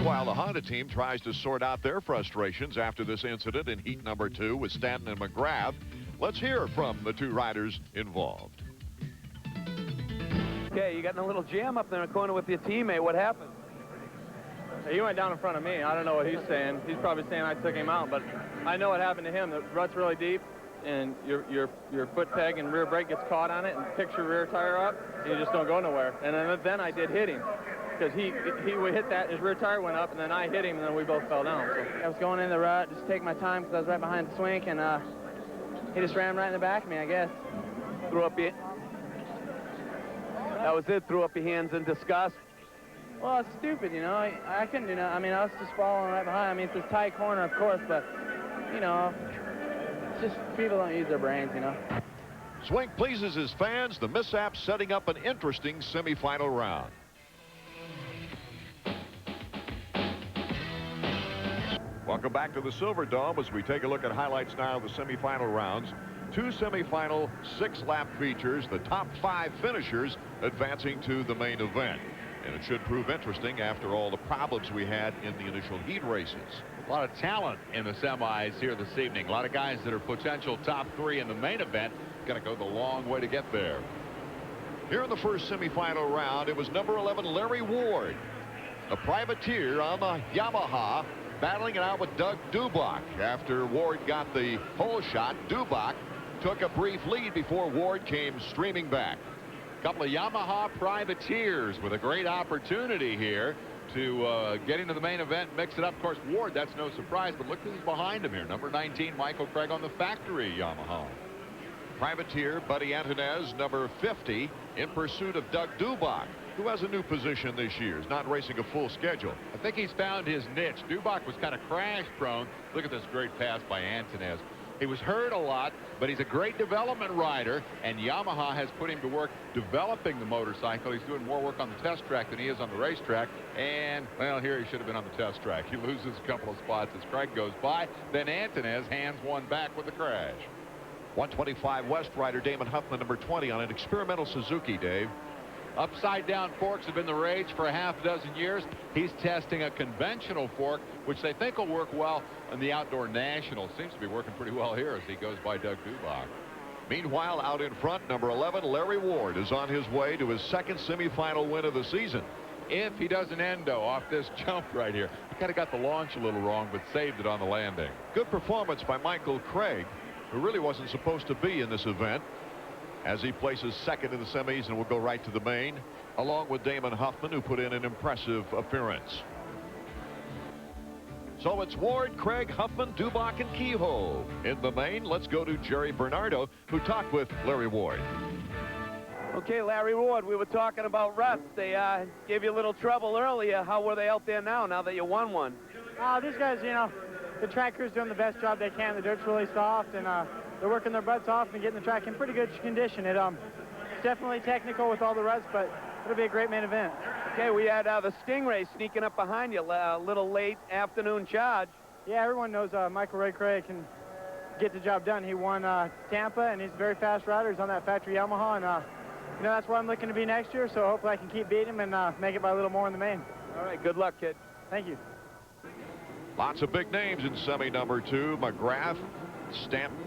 Meanwhile, the Honda team tries to sort out their frustrations after this incident in heat number 2 with Stanton and McGrath. Let's hear from the two riders involved. Okay, you got in a little jam up there in the corner with your teammate. What happened? He went down in front of me. I don't know what he's saying. He's probably saying I took him out, but I know what happened to him. The rut's really deep, and your foot peg and rear brake gets caught on it and picks your rear tire up, and you just don't go nowhere. And then I did hit him, because he would hit that, and his rear tire went up, and then I hit him, and then we both fell down. So I was going in the rut, just taking my time, because I was right behind the swink, and he just ran right in the back of me, I guess. Threw up your... That was it, threw up your hands in disgust. Well, it's stupid, you know. I couldn't do nothing. I mean, I was just following right behind. I mean, it's this tight corner, of course, but, you know, it's just people don't use their brains, you know. Swink pleases his fans. The mishap setting up an interesting semifinal round. Welcome back to the Silverdome as we take a look at highlights now of the semifinal rounds. 2 semifinal 6-lap features, the top 5 finishers advancing to the main event. And it should prove interesting after all the problems we had in the initial heat races. A lot of talent in the semis here this evening. A lot of guys that are potential top 3 in the main event. Going to go the long way to get there. Here in the first semifinal round, it was number 11, Larry Ward, a privateer on the Yamaha, battling it out with Doug Dubach. After Ward got the pole shot, Dubach took a brief lead before Ward came streaming back. Couple of Yamaha privateers with a great opportunity here to get into the main event, mix it up. Of course, Ward, that's no surprise, but look who's behind him here. Number 19, Michael Craig on the factory Yamaha. Privateer Buddy Antunez, number 50, in pursuit of Doug Dubach, who has a new position this year. He's not racing a full schedule. I think he's found his niche. Dubach was kind of crash prone. Look at this great pass by Antunez. He was hurt a lot, but he's a great development rider, and Yamaha has put him to work developing the motorcycle. He's doing more work on the test track than he is on the racetrack, and, well, here he should have been on the test track. He loses a couple of spots as Craig goes by. Then Antunez hands one back with the crash. 125 West rider Damon Huffman, number 20, on an experimental Suzuki, Dave. Upside down forks have been the rage for a half-dozen years. He's testing a conventional fork, which they think will work well in the outdoor nationals. Seems to be working pretty well here as he goes by Doug Dubach. Meanwhile, out in front, number 11, Larry Ward, is on his way to his second semifinal win of the season. If he doesn't endo off this jump right here. He kind of got the launch a little wrong, but saved it on the landing. Good performance by Michael Craig, who really wasn't supposed to be in this event, as he places second in the semis and will go right to the main, along with Damon Huffman, who put in an impressive appearance. So it's Ward, Craig, Huffman, Dubach, and Kehoe. In the main, let's go to Jerry Bernardo, who talked with Larry Ward. Okay, Larry Ward, we were talking about ruts. They gave you a little trouble earlier. How were they out there now that you won one? These guys, you know, the track crew's doing the best job they can. The dirt's really soft, and they're working their butts off and getting the track in pretty good condition. It's definitely technical with all the ruts, but it'll be a great main event. Okay, we had the Stingray sneaking up behind you, a little late afternoon charge. Yeah, everyone knows Michael Ray Craig can get the job done. He won Tampa, and he's a very fast rider. He's on that factory Yamaha, and you know, that's where I'm looking to be next year, so hopefully I can keep beating him and make it by a little more in the main. All right, good luck, kid. Thank you. Lots of big names in semi number 2. McGrath, Stanton.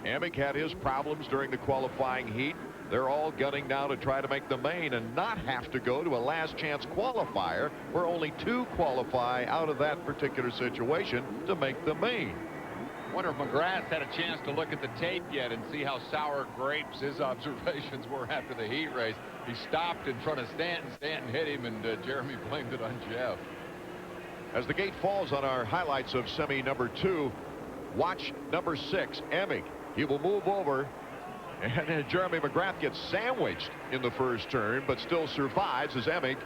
Emig had his problems during the qualifying heat. They're all gunning now to try to make the main and not have to go to a last chance qualifier where only 2 qualify out of that particular situation to make the main. I wonder if McGrath had a chance to look at the tape yet and see how sour grapes his observations were after the heat race. He stopped in front of Stanton. Stanton hit him, and Jeremy blamed it on Jeff. As the gate falls on our highlights of semi number 2, watch number 6, Emig. He will move over, and Jeremy McGrath gets sandwiched in the first turn, but still survives as Emig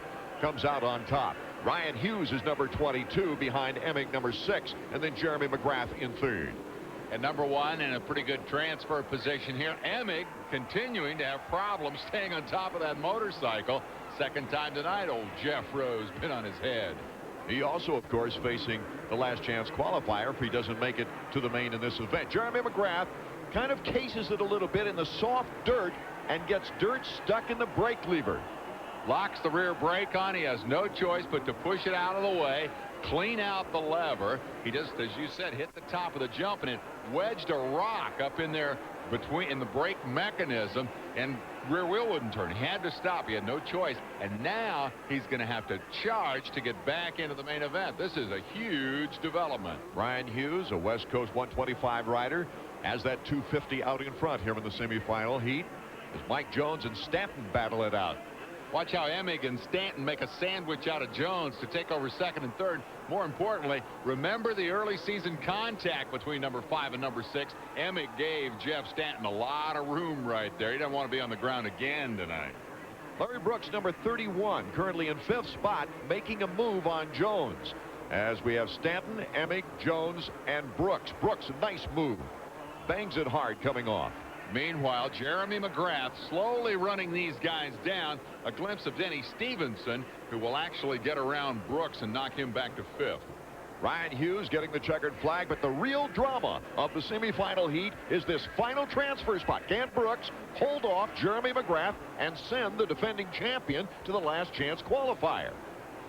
comes out on top. Ryan Hughes is number 22 behind Emig, number 6, and then Jeremy McGrath in third. And number 1 in a pretty good transfer position here. Emig continuing to have problems staying on top of that motorcycle. Second time tonight, old Jeff Rose been on his head. He also, of course, facing the last chance qualifier if he doesn't make it to the main in this event. Jeremy McGrath kind of cases it a little bit in the soft dirt and gets dirt stuck in the brake lever. locks the rear brake on. He has no choice but to push it out of the way, clean out the lever. He just, as you said, hit the top of the jump, and it wedged a rock up in there in the brake mechanism, and rear wheel wouldn't turn. He had to stop. He had no choice, and now he's going to have to charge to get back into the main event. This is a huge development. Ryan Hughes, a West Coast 125 rider, has that 250 out in front here in the semifinal heat as Mike Jones and Stanton battle it out. Watch how Emig and Stanton make a sandwich out of Jones to take over second and third. More importantly, remember the early season contact between number 5 and number 6. Emig gave Jeff Stanton a lot of room right there. He doesn't want to be on the ground again tonight. Larry Brooks, number 31, currently in 5th spot, making a move on Jones. As we have Stanton, Emig, Jones, and Brooks. Brooks, a nice move. Bangs it hard coming off. Meanwhile, Jeremy McGrath slowly running these guys down. A glimpse of Denny Stevenson, who will actually get around Brooks and knock him back to 5th. Ryan Hughes getting the checkered flag, but the real drama of the semifinal heat is this final transfer spot. Can Brooks hold off Jeremy McGrath and send the defending champion to the last chance qualifier?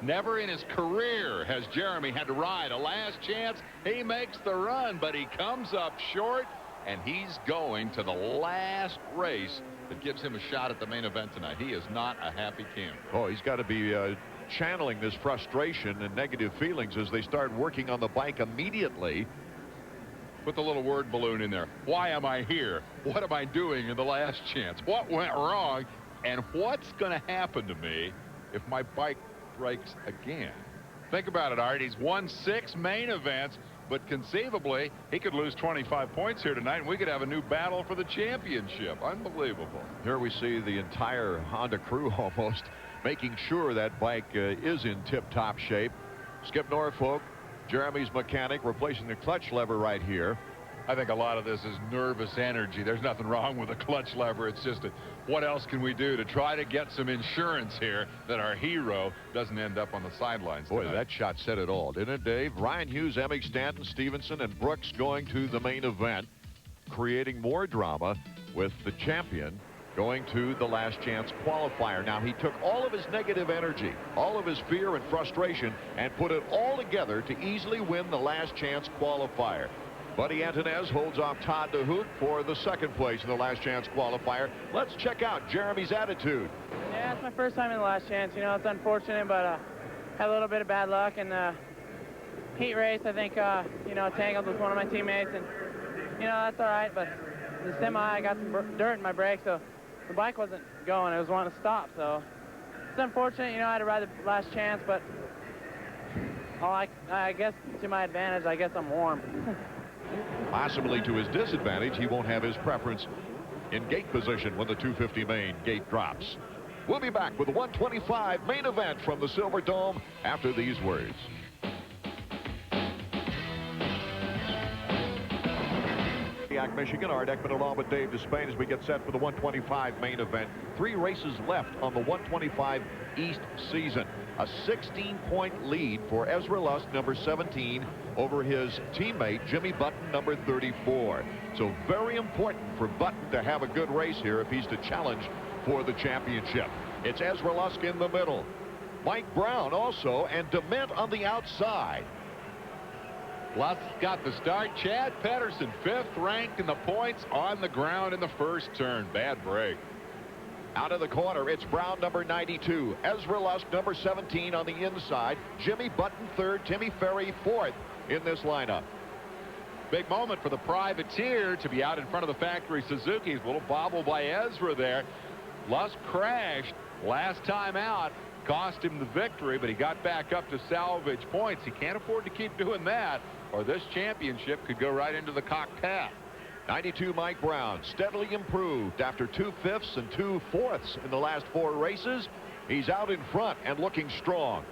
Never in his career has Jeremy had to ride a last chance. He makes the run, but he comes up short, and he's going to the last race that gives him a shot at the main event tonight. He is not a happy camper. Oh, he's got to be channeling this frustration and negative feelings as they start working on the bike immediately. Put the little word balloon in there. Why am I here? What am I doing in the last chance? What went wrong? And what's going to happen to me if my bike breaks again? Think about it, Art. He's won 6 main events, but conceivably he could lose 25 points here tonight, and we could have a new battle for the championship. Unbelievable. Here we see the entire Honda crew almost making sure that bike is in tip-top shape. Skip Norfolk, Jeremy's mechanic, replacing the clutch lever right here. I think a lot of this is nervous energy. There's nothing wrong with a clutch lever. It's just what else can we do to try to get some insurance here that our hero doesn't end up on the sidelines tonight. Boy, that shot said it all, didn't it, Dave? Ryan Hughes, Emig, Stanton, Stevenson, and Brooks going to the main event, creating more drama with the champion going to the last chance qualifier. Now, he took all of his negative energy, all of his fear and frustration, and put it all together to easily win the last chance qualifier. Buddy Antonez holds off Todd DeHoot for the 2nd place in the last chance qualifier. Let's check out Jeremy's attitude. Yeah, it's my first time in the last chance. You know, it's unfortunate, but had a little bit of bad luck in the heat race. I think, you know, tangled with one of my teammates, and, you know, that's all right, but the semi, I got some dirt in my brake, so the bike wasn't going. It was wanting to stop, so it's unfortunate. You know, I had to ride the last chance, but I guess to my advantage, I guess I'm warm. Possibly to his disadvantage, he won't have his preference in gate position when the 250 main gate drops. We'll be back with the 125 main event from the Silver Dome after these words. Pontiac, Michigan. Art Ekman along with Dave Despain as we get set for the 125 main event. 3 races left on the 125 East season. A 16-point lead for Ezra Lusk, number 17, over his teammate Jimmy Button, number 34. So very important for Button to have a good race here if he's to challenge for the championship. It's Ezra Lusk in the middle. Mike Brown also, and DeMint on the outside. Lusk got the start. Chad Pedersen, 5th ranked in the points, on the ground in the first turn. Bad break. Out of the corner, it's Brown, number 92. Ezra Lusk, number 17 on the inside. Jimmy Button, 3rd. Timmy Ferry, 4th in this lineup. Big moment for the privateer to be out in front of the factory Suzuki's. A little bobble by Ezra there. Lusk crashed last time out. Cost him the victory, but he got back up to salvage points. He can't afford to keep doing that, or this championship could go right into the cockpit. 92 Mike Brown, steadily improved after 2 5ths and 2 4ths in the last 4 races. He's out in front and looking strong.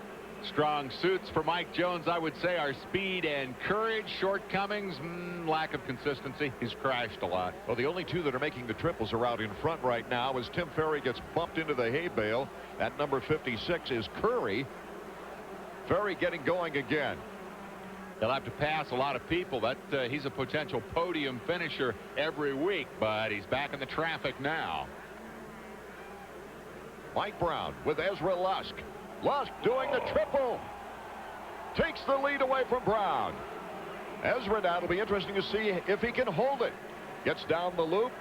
Strong suits for Mike Jones, I would say, are speed and courage. Shortcomings, lack of consistency. He's crashed a lot. Well, the only 2 that are making the triples are out in front right now as Tim Ferry gets bumped into the hay bale. At number 56 is Curry. Ferry getting going again. He'll have to pass a lot of people. He's a potential podium finisher every week, but he's back in the traffic now. Mike Brown with Ezra Lusk. Lusk doing the triple. Takes the lead away from Brown. Ezra now, it'll be interesting to see if he can hold it. Gets down the loop.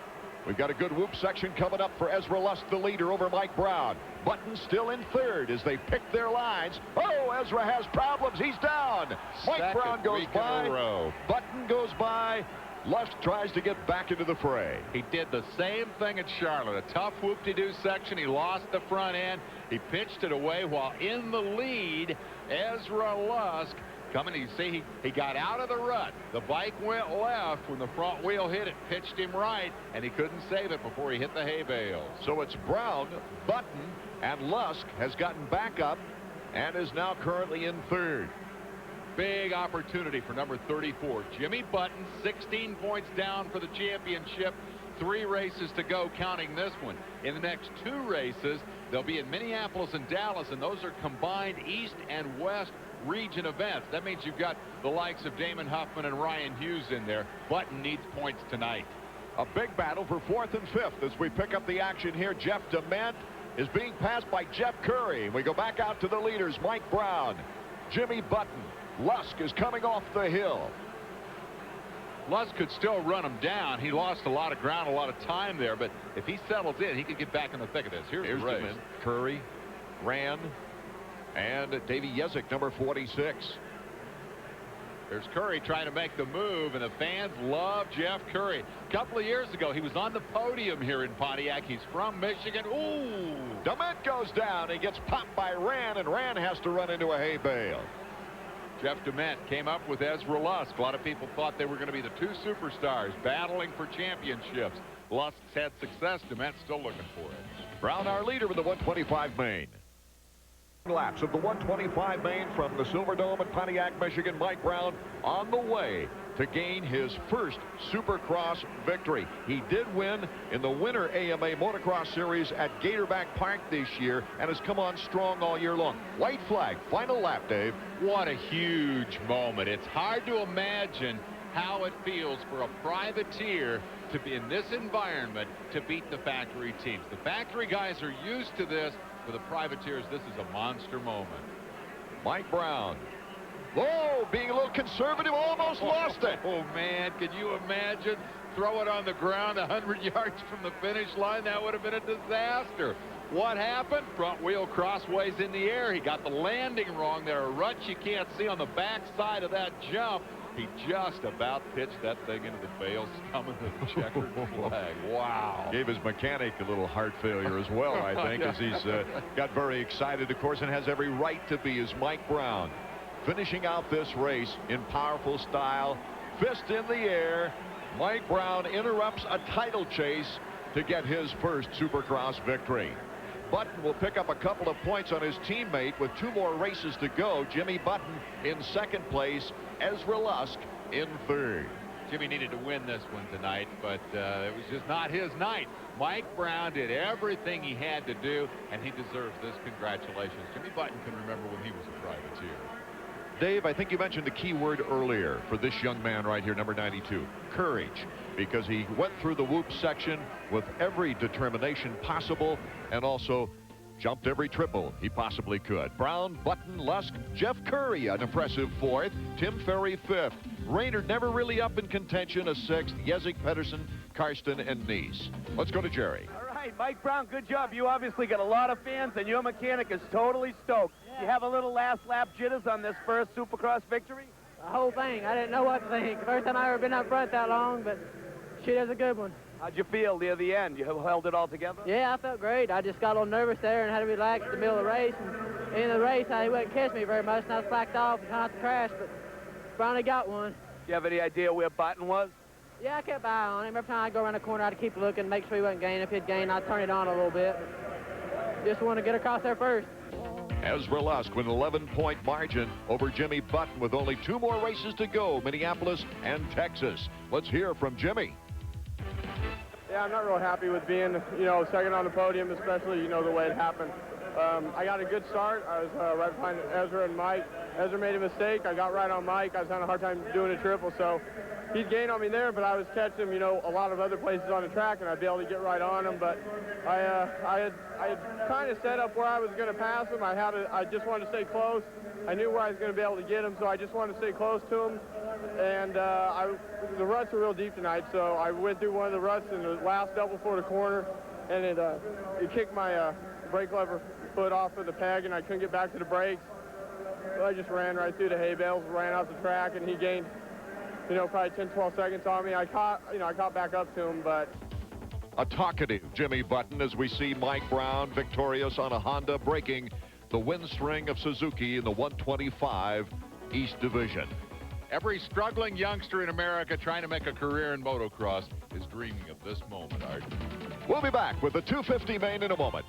We've got a good whoop section coming up for Ezra Lusk, the leader, over Mike Brown. Button still in third as they pick their lines. Oh, Ezra has problems. He's down. Mike Brown goes by. Button goes by. Lusk tries to get back into the fray. He did the same thing at Charlotte. A tough whoop-de-doo section. He lost the front end. He pitched it away while in the lead. Ezra Lusk coming. You see, he got out of the rut. The bike went left when the front wheel hit it. Pitched him right, and he couldn't save it before he hit the hay bales. So it's Brown, Button, and Lusk has gotten back up and is now currently in third. Big opportunity for number 34. Jimmy Button, 16 points down for the championship. 3 races to go, counting this one. In the next 2 races, they'll be in Minneapolis and Dallas, and those are combined East and West region events. That means you've got the likes of Damon Huffman and Ryan Hughes in there. Button needs points tonight. A big battle for 4th and 5th as we pick up the action here. Jeff DeMent is being passed by Jeff Curry. We go back out to the leaders, Mike Brown, Jimmy Button. Lusk is coming off the hill. Lusk could still run him down. He lost a lot of ground, a lot of time there, but if he settles in, he could get back in the thick of this. Here's the race. DeMent, Curry, Rand, and Davey Yezik, number 46. There's Curry trying to make the move, and the fans love Jeff Curry. A couple of years ago, he was on the podium here in Pontiac. He's from Michigan. Ooh! DeMent goes down. He gets popped by Rand, and Rand has to run into a hay bale. Jeff DeMent came up with Ezra Lusk. A lot of people thought they were going to be the 2 superstars battling for championships. Lusk's had success. DeMent's still looking for it. Brown, our leader, with the 125 main. Laps of the 125 main from the Silverdome in Pontiac, Michigan. Mike Brown on the way to gain his first Supercross victory. He did win in the winter AMA Motocross Series at Gatorback Park this year and has come on strong all year long. White flag, final lap, Dave. What a huge moment. It's hard to imagine how it feels for a privateer to be in this environment to beat the factory teams. The factory guys are used to this. For the privateers, this is a monster moment. Mike Brown. Oh, being a little conservative, almost lost it. Oh, man, can you imagine? Throw it on the ground 100 yards from the finish line. That would have been a disaster. What happened? Front wheel crossways in the air. He got the landing wrong. There are ruts you can't see on the back side of that jump. He just about pitched that thing into the bales, coming to the checkered flag. Wow. Gave his mechanic a little heart failure as well, I think, as he's got very excited, of course, and has every right to be, as Mike Brown finishing out this race in powerful style. Fist in the air. Mike Brown interrupts a title chase to get his first Supercross victory. Button will pick up a couple of points on his teammate with 2 more races to go. Jimmy Button in 2nd place. Ezra Lusk in 3rd. Jimmy needed to win this one tonight, but it was just not his night. Mike Brown did everything he had to do, and he deserves this. Congratulations. Jimmy Button can remember when he was a privateer. Dave, I think you mentioned the key word earlier for this young man right here, number 92, courage, because he went through the whoop section with every determination possible and also jumped every triple he possibly could. Brown, Button, Lusk, Jeff Curry, an impressive 4th, Tim Ferry 5th. Raynard never really up in contention, a 6th, Yezik, Pedersen, Karsten, and Neese. Let's go to Jerry. All right, Mike Brown, good job. You obviously got a lot of fans, and your mechanic is totally stoked. Yeah. You have a little last lap jitters on this first Supercross victory? The whole thing. I didn't know what to think. First time I ever been up front that long, but shit is a good one. How'd you feel near the end? You held it all together? Yeah, I felt great. I just got a little nervous there and had to relax in the middle of the race. And in the race, he wouldn't catch me very much, and I was slacked off and trying not to crash, but finally got one. Do you have any idea where Button was? Yeah, I kept my eye on him. Every time I go around the corner, I'd keep looking, make sure he wasn't gaining. If he'd gain, I'd turn it on a little bit. Just want to get across there first. Ezra Lusk with an 11-point margin over Jimmy Button with only 2 more races to go, Minneapolis and Texas. Let's hear from Jimmy. Yeah, I'm not real happy with being, second on the podium, especially, the way it happened. I got a good start. I was right behind Ezra and Mike. Ezra made a mistake. I got right on Mike. I was having a hard time doing a triple, so he'd gain on me there, but I was catching him, you know, a lot of other places on the track, and I'd be able to get right on him. But I had kind of set up where I was going to pass him. I just wanted to stay close. I knew where I was going to be able to get him, so I just wanted to stay close to him. And the ruts were real deep tonight, so I went through one of the ruts in the last double for the corner, and it kicked my brake lever foot off of the peg, and I couldn't get back to the brakes. So I just ran right through the hay bales, ran out the track, and he gained, you know, probably 10, 12 seconds on me. I caught back up to him, but. A talkative Jimmy Button as we see Mike Brown victorious on a Honda, breaking the win string of Suzuki in the 125 East Division. Every struggling youngster in America trying to make a career in motocross is dreaming of this moment, Art. We'll be back with the 250 main in a moment.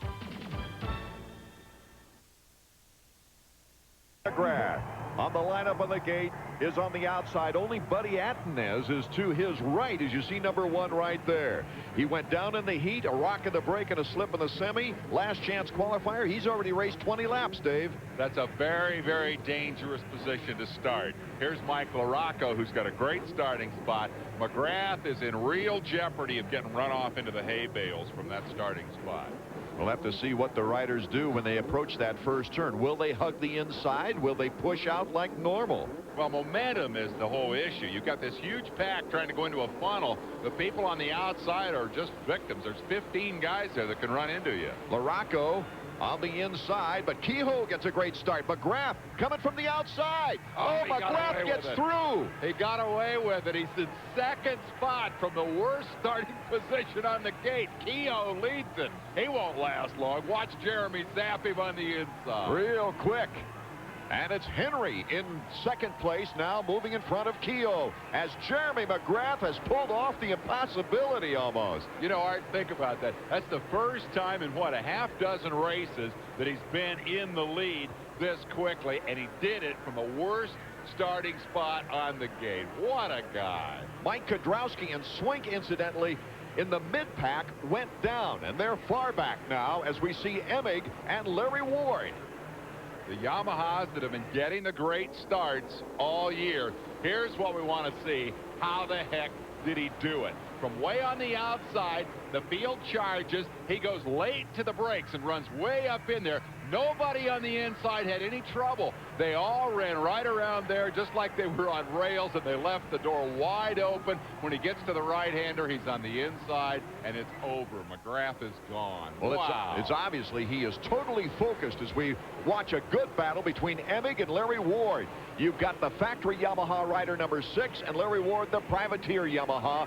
McGrath on the lineup on the gate is on the outside. Only Buddy Attenez is to his right, as you see number 1 right there. He went down in the heat, a rock in the brake and a slip in the semi. Last chance qualifier. He's already raced 20 laps, Dave. That's a very, very dangerous position to start. Here's Mike LaRocco, who's got a great starting spot. McGrath is in real jeopardy of getting run off into the hay bales from that starting spot. We'll have to see what the riders do when they approach that first turn. Will they hug the inside? Will they push out like normal? Well, momentum is the whole issue. You've got this huge pack trying to go into a funnel. The people on the outside are just victims. There's 15 guys there that can run into you. LaRocco on the inside, but Kehoe gets a great start. McGrath coming from the outside. Oh, McGrath gets through. He got away with it. He's in second spot from the worst starting position on the gate. Kehoe leads it. He won't last long. Watch Jeremy zap him on the inside. Real quick. And it's Henry in second place now, moving in front of Kehoe, as Jeremy McGrath has pulled off the impossibility almost. You know, Art, think about that. That's the first time in, what, a half dozen races that he's been in the lead this quickly, and he did it from the worst starting spot on the gate. What a guy. Mike Kudrowski and Swink, incidentally, in the mid-pack went down, and they're far back now as we see Emig and Larry Ward. The Yamahas that have been getting the great starts all year. Here's what we want to see. How the heck did he do it? From way on the outside, the field charges. He goes late to the brakes and runs way up in there. Nobody on the inside had any trouble. They all ran right around there just like they were on rails, and they left the door wide open. When he gets to the right-hander, he's on the inside, and it's over. McGrath is gone. Well, wow. It's obviously he is totally focused as we watch a good battle between Emig and Larry Ward. You've got the factory Yamaha rider number 6 and Larry Ward, the privateer Yamaha,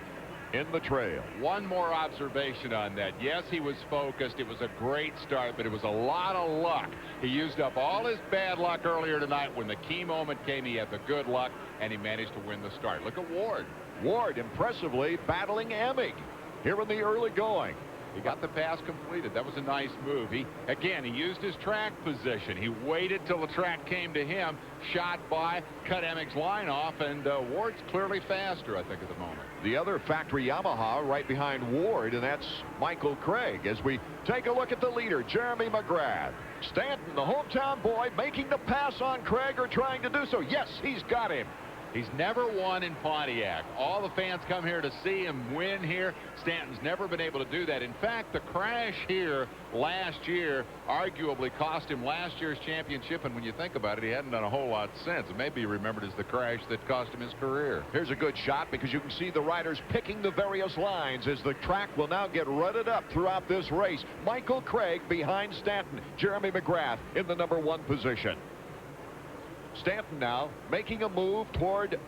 in the trail. One more observation on that. Yes, he was focused. It was a great start, but it was a lot of luck. He used up all his bad luck earlier tonight. When the key moment came, he had the good luck, and he managed to win the start. Look at Ward. Ward impressively battling Emig here in the early going. He got the pass completed. That was a nice move. He used his track position. He waited till the track came to him, shot by, cut Emig's line off, and Ward's clearly faster, I think, at the moment. The other factory Yamaha right behind Ward, and that's Michael Craig. As we take a look at the leader, Jeremy McGrath. Stanton, the hometown boy, making the pass on Craig, or trying to do so. Yes, he's got him. He's never won in Pontiac. All the fans come here to see him win here. Stanton's never been able to do that. In fact, the crash here last year arguably cost him last year's championship, and when you think about it, he hadn't done a whole lot since. It may be remembered as the crash that cost him his career. Here's a good shot because you can see the riders picking the various lines as the track will now get rutted up throughout this race. Michael Craig behind Stanton. Jeremy McGrath in the number 1 position. Stanton now making a move toward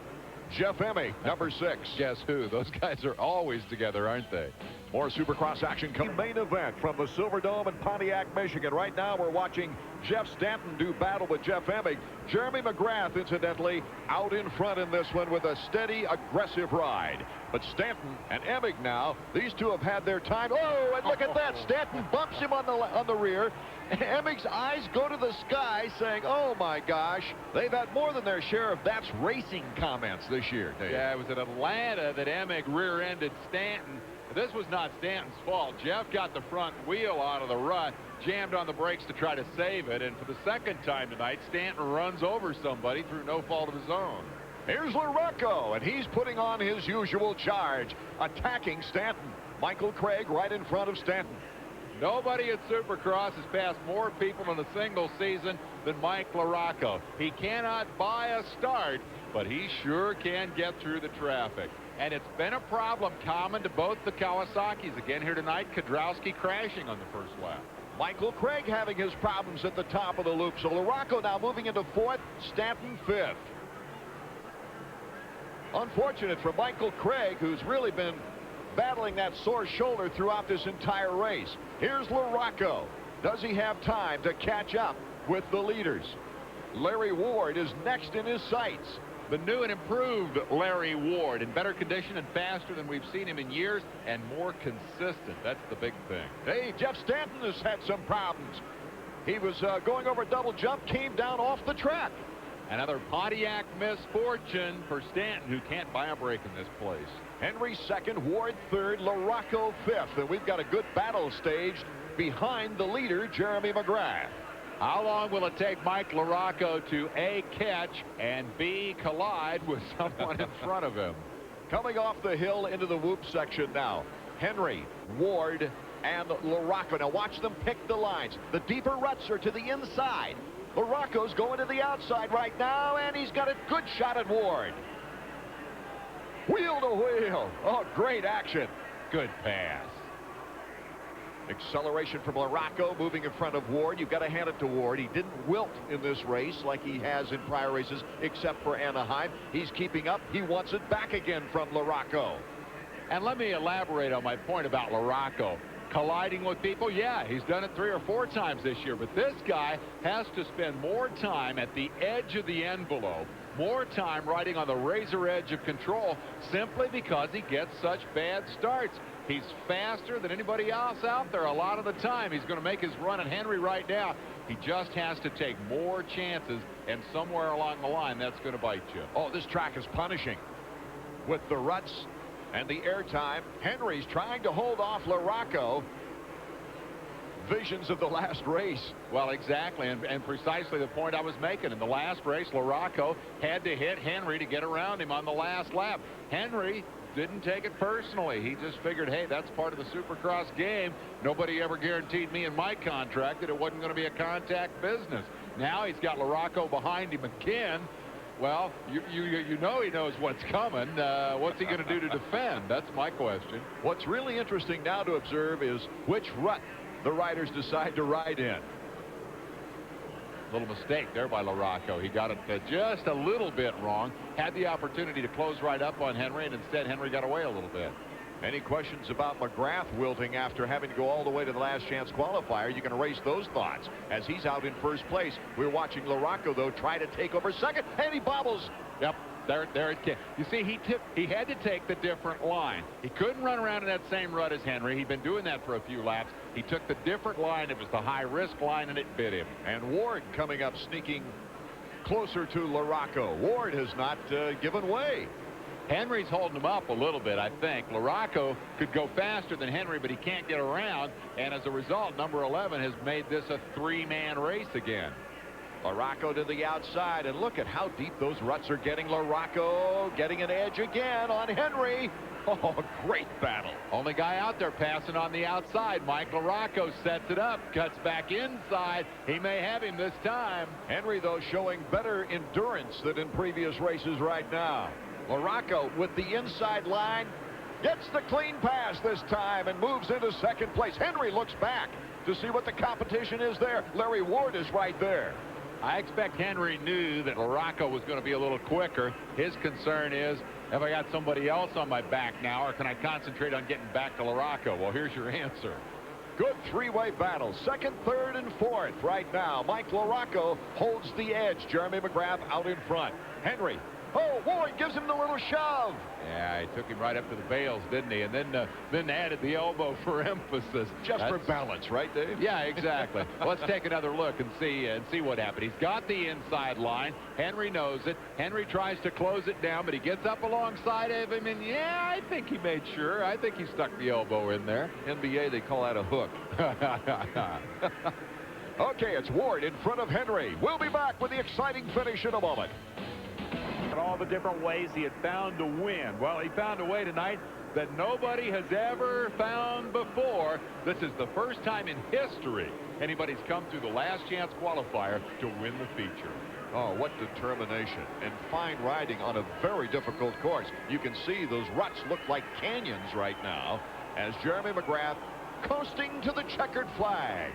Jeff Emig, number 6. Guess who? Those guys are always together, aren't they? More Supercross action coming. Main event from the Silverdome in Pontiac, Michigan. Right now we're watching Jeff Stanton do battle with Jeff Emig. Jeremy McGrath, incidentally, out in front in this one with a steady, aggressive ride. But Stanton and Emig now, these two have had their time. Oh, and look at that. Stanton bumps him on the rear. And Emig's eyes go to the sky saying, oh, my gosh, they've had more than their share of "that's racing" comments this year, Dave. Yeah, it was at Atlanta that Emig rear-ended Stanton. This was not Stanton's fault. Jeff got the front wheel out of the rut, jammed on the brakes to try to save it, and for the second time tonight, Stanton runs over somebody through no fault of his own. Here's LaRocco, and he's putting on his usual charge, attacking Stanton. Michael Craig right in front of Stanton. Nobody at Supercross has passed more people in a single season than Mike LaRocco. He cannot buy a start, but he sure can get through the traffic. And it's been a problem common to both the Kawasaki's. Again here tonight, Kedrowski crashing on the first lap. Michael Craig having his problems at the top of the loop. So LaRocco now moving into 4th, Stanton 5th. Unfortunate for Michael Craig, who's really been battling that sore shoulder throughout this entire race. Here's LaRocco. Does he have time to catch up with the leaders? Larry Ward is next in his sights. The new and improved Larry Ward, in better condition and faster than we've seen him in years, and more consistent. That's the big thing. Hey, Jeff Stanton has had some problems. He was going over a double jump, came down off the track. Another Pontiac misfortune for Stanton, who can't buy a break in this place. Henry 2nd, Ward 3rd, LaRocco 5th, and we've got a good battle staged behind the leader, Jeremy McGrath. How long will it take Mike LaRocco to A, catch, and B, collide with someone in front of him? Coming off the hill into the whoop section now. Henry, Ward, and LaRocco. Now watch them pick the lines. The deeper ruts are to the inside. LaRocco's going to the outside right now, and he's got a good shot at Ward. Wheel to wheel. Oh, great action. Good pass. Acceleration from LaRocco moving in front of Ward. You've got to hand it to Ward. He didn't wilt in this race like he has in prior races, except for Anaheim. He's keeping up. He wants it back again from LaRocco. And let me elaborate on my point about LaRocco. Colliding with people, yeah, he's done it 3 or 4 times this year, but this guy has to spend more time at the edge of the envelope, more time riding on the razor edge of control, simply because he gets such bad starts. He's faster than anybody else out there a lot of the time. He's going to make his run at Henry right now. He just has to take more chances, and somewhere along the line, that's going to bite you. Oh, this track is punishing. With the ruts and the airtime, Henry's trying to hold off LaRocco. Visions of the last race. Well, exactly, and precisely the point I was making. In the last race, LaRocco had to hit Henry to get around him on the last lap. Henry didn't take it personally. He just figured, hey, that's part of the Supercross game. Nobody ever guaranteed me in my contract that it wasn't going to be a contact business. Now he's got LaRocco behind him again. Well, you know he knows what's coming. What's he going to do to defend? That's my question. What's really interesting now to observe is which rut the riders decide to ride in. Little mistake there by LaRocco. He got it just a little bit wrong. Had the opportunity to close right up on Henry, and instead Henry got away a little bit. Any questions about McGrath wilting after having to go all the way to the last chance qualifier? You can erase those thoughts as he's out in first place. We're watching LaRocco, though, try to take over second, and he bobbles. Yep. There it came. You see, he had to take the different line. He couldn't run around in that same rut as Henry. He'd been doing that for a few laps. He took the different line. It was the high-risk line, and it bit him. And Ward coming up, sneaking closer to LaRocco. Ward has not given way. Henry's holding him up a little bit, I think. LaRocco could go faster than Henry, but he can't get around. And as a result, number 11 has made this a 3-man race again. LaRocco to the outside, and look at how deep those ruts are getting. LaRocco getting an edge again on Henry. Oh, great battle. Only guy out there passing on the outside. Mike LaRocco sets it up, cuts back inside. He may have him this time. Henry, though, showing better endurance than in previous races right now. LaRocco with the inside line gets the clean pass this time and moves into second place. Henry looks back to see what the competition is there. Larry Ward is right there. I expect Henry knew that LaRocco was going to be a little quicker. His concern is, have I got somebody else on my back now, or can I concentrate on getting back to LaRocco? Well, here's your answer. Good 3-way battle. Second, third, and fourth right now. Mike LaRocco holds the edge. Jeremy McGrath out in front. Henry Oh, Ward gives him the little shove. Yeah, he took him right up to the bales, didn't he? And then added the elbow for emphasis. Just for balance, right, Dave? Yeah, exactly. Let's take another look and see what happened. He's got the inside line. Henry knows it. Henry tries to close it down, but he gets up alongside of him, and yeah, I think he made sure. I think he stuck the elbow in there. NBA, they call that a hook. Okay, it's Ward in front of Henry. We'll be back with the exciting finish in a moment. And all the different ways he had found to win. Well, he found a way tonight that nobody has ever found before. This is the first time in history anybody's come through the last chance qualifier to win the feature. Oh, what determination and fine riding on a very difficult course. You can see those ruts look like canyons right now as Jeremy McGrath coasting to the checkered flag.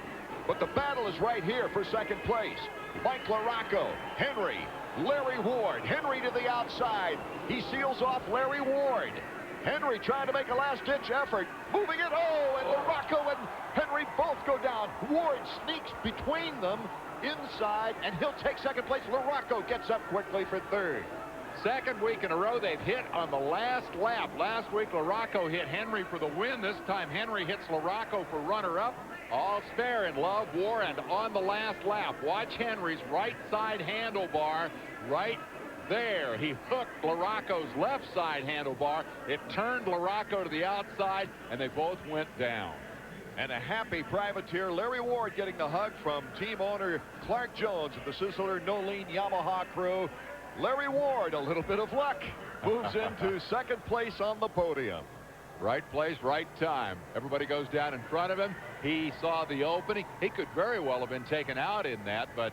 But the battle is right here for second place. Mike LaRocco, Henry, Larry Ward. Henry to the outside. He seals off Larry Ward. Henry trying to make a last-ditch effort. Moving it. Oh, and LaRocco and Henry both go down. Ward sneaks between them inside, and he'll take second place. LaRocco gets up quickly for third. Second week in a row they've hit on the last lap. Last week LaRocco hit Henry for the win. This time Henry hits LaRocco for runner-up. All fair in love, war, and on the last lap. Watch Henry's right side handlebar right there. He hooked LaRocco's left side handlebar. It turned LaRocco to the outside, and they both went down. And a happy privateer, Larry Ward, getting the hug from team owner Clark Jones of the Sizzler No Lean Yamaha crew. Larry Ward, a little bit of luck, moves into second place on the podium. Right place, right time. Everybody goes down in front of him. He saw the opening. He could very well have been taken out in that, but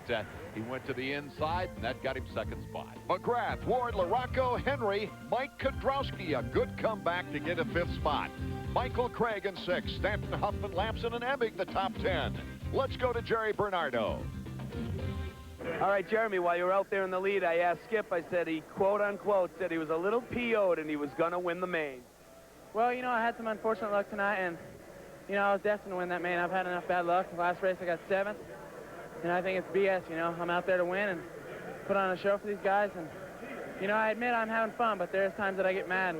he went to the inside, and that got him second spot. McGrath, Ward, LaRocco, Henry, Mike Kudrowski, a good comeback to get a fifth spot. Michael Craig in sixth, Stanton, Huffman, Lamson, and Emig, the top 10. Let's go to Jerry Bernardo. All right, Jeremy, while you were out there in the lead, I asked Skip, I said he, quote-unquote, said he was a little PO'd and he was going to win the main. Well, you know, I had some unfortunate luck tonight, and, you know, I was destined to win that main. I've had enough bad luck. Last race I got 7th, and I think it's BS, you know. I'm out there to win and put on a show for these guys, and, you know, I admit I'm having fun, but there's times that I get mad.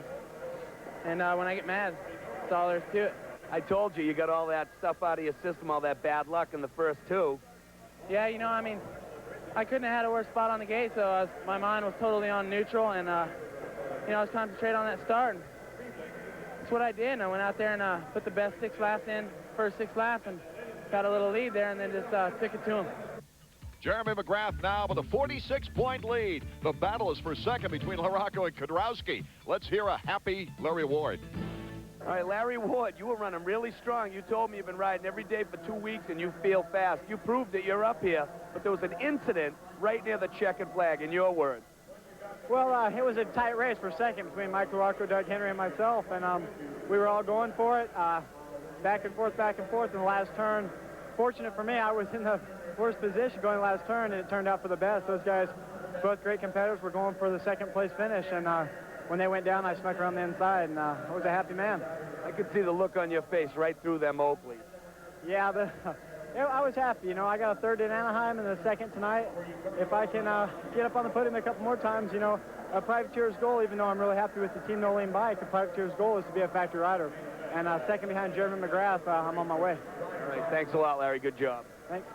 And when I get mad, that's all there is to it. I told you, you got all that stuff out of your system, all that bad luck in the first two. Yeah, you know, I mean, I couldn't have had a worse spot on the gate, so my mind was totally on neutral, and, you know, I was concentrated on that start. And that's what I did, and I went out there and put the best 6 laps in, first 6 laps, and got a little lead there, and then just took it to him. Jeremy McGrath now with a 46-point lead. The battle is for second between LaRocco and Kudrowski. Let's hear a happy Larry Ward. All right, Larry Ward, you were running really strong. You told me you've been riding every day for 2 weeks and you feel fast. You proved that you're up here, but there was an incident right near the checkered flag, in your words. Well, it was a tight race for second between Mike LaRocco, Doug Henry, and myself, and we were all going for it, back and forth in the last turn. Fortunate for me, I was in the worst position going the last turn, and it turned out for the best. Those guys, both great competitors, were going for the second place finish, and when they went down, I snuck around the inside, and I was a happy man. I could see the look on your face right through them Oakleys. Yeah, I was happy. You know, I got a third in Anaheim and a second tonight. If I can get up on the podium a couple more times, you know, a privateer's goal, even though I'm really happy with the Team No Lane bike, a privateer's goal is to be a factory rider. And second behind Jeremy McGrath, I'm on my way. All right, thanks a lot, Larry. Good job. Thanks.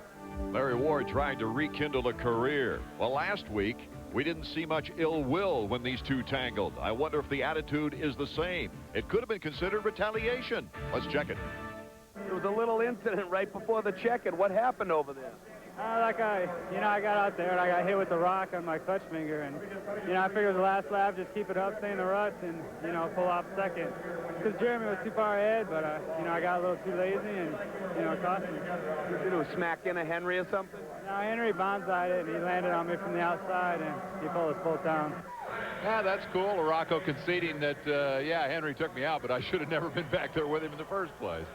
Larry Ward trying to rekindle a career. Well, last week, we didn't see much ill will when these two tangled. I wonder if the attitude is the same. It could have been considered retaliation. Let's check it. There was a little incident right before the check-in. What happened over there? I got out there and I got hit with the rock on my clutch finger, and, you know, I figured the last lap, just keep it up, stay in the ruts, and, you know, pull off second. Because Jeremy was too far ahead, but, you know, I got a little too lazy, and, you know, it cost me. Did you smack into Henry or something? No, Henry bonsai'd it, and he landed on me from the outside, and he pulled us both down. Yeah, that's cool. LaRocco conceding that, yeah, Henry took me out, but I should have never been back there with him in the first place.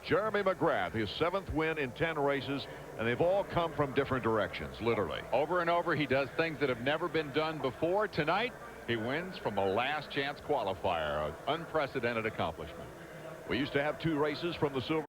Jeremy McGrath, his 7th win in 10 races, and they've all come from different directions, literally. Over and over, he does things that have never been done before. Tonight, he wins from a last chance qualifier, an unprecedented accomplishment. We used to have 2 races from the Silver